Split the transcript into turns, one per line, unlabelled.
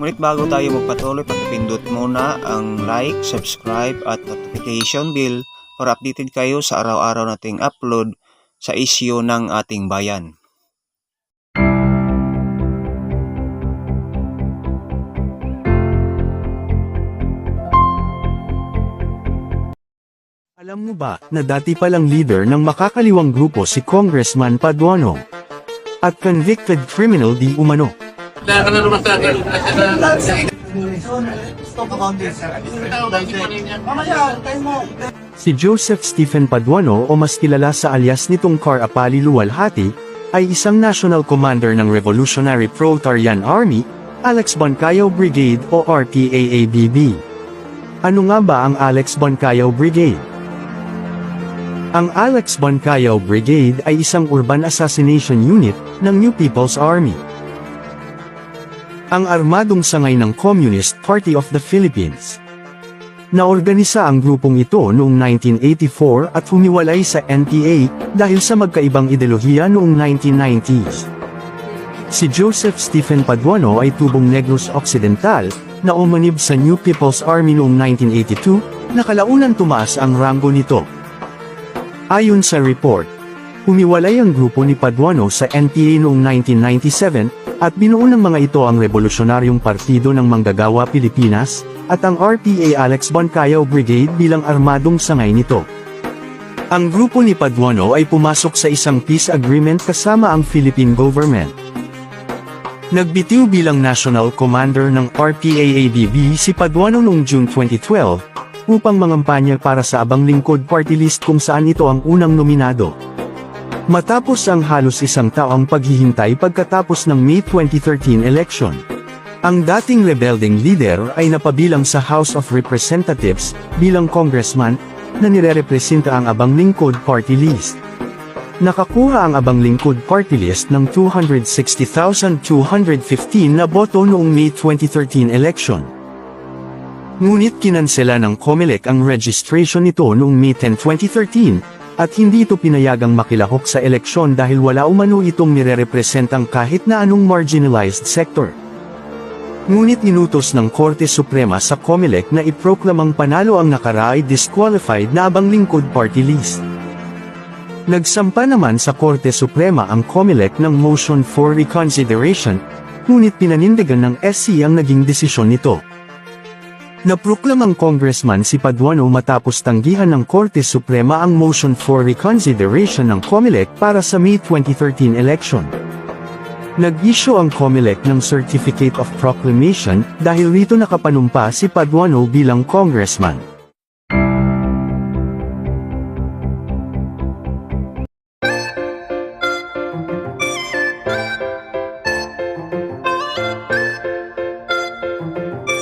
Ngunit bago tayo magpatuloy, pakipindot muna ang like, subscribe at notification bell para updated kayo sa araw-araw nating upload sa isyu ng ating bayan.
Alam mo ba na dati palang leader ng makakaliwang grupo si Congressman Paduano at convicted criminal di umano? Si Joseph Stephen Paduano o mas kilala sa alias nitong Car Apali Luwalhati, ay isang national commander ng Revolutionary Proletarian Army, Alex Boncayo Brigade o RPAABB. Ano nga ba ang Alex Boncayo Brigade? Ang Alex Boncayo Brigade ay isang urban assassination unit ng New People's Army. Ang armadong sangay ng Communist Party of the Philippines. Naorganisa ang grupong ito noong 1984 at humiwalay sa NPA dahil sa magkaibang ideolohiya noong 1990s. Si Joseph Stephen Paduano ay tubong Negros Occidental na umanib sa New People's Army noong 1982, na kalaunan tumaas ang ranggo nito. Ayon sa report, humiwalay ang grupo ni Paduano sa NPA noong 1997 at binuo ng mga ito ang Revolusyonaryong Partido ng Manggagawa Pilipinas at ang RPA Alex Boncayo Brigade bilang armadong sangay nito. Ang grupo ni Paduano ay pumasok sa isang peace agreement kasama ang Philippine government. Nagbitiw bilang national commander ng RPAABB si Paduano noong June 2012 upang mangampanya para sa Abang Lingkod Party List kung saan ito ang unang nominado. Matapos ang halos isang taong paghihintay pagkatapos ng May 2013 election, ang dating rebelding leader ay napabilang sa House of Representatives bilang congressman na nirerepresenta ang Abang Lingkod Party List. Nakakuha ang Abang Lingkod Party List ng 260,215 na boto noong May 2013 election. Ngunit kinansela ng COMELEC ang registration nito noong May 10, 2013, at hindi ito pinayagang makilahok sa eleksyon dahil wala umano itong nirerepresentang kahit na anong marginalized sector. Ngunit inutos ng Korte Suprema sa COMELEC na iproklamang panalo ang nakaraay disqualified na Abang Lingkod Party List. Nagsampa naman sa Korte Suprema ang COMELEC ng motion for reconsideration, ngunit pinanindigan ng SC ang naging desisyon nito. Naproklamang congressman si Paduano matapos tanggihan ng Korte Suprema ang motion for reconsideration ng COMELEC para sa May 2013 election. Nag-issue ang COMELEC ng Certificate of Proclamation dahil rito nakapanumpa si Paduano bilang congressman.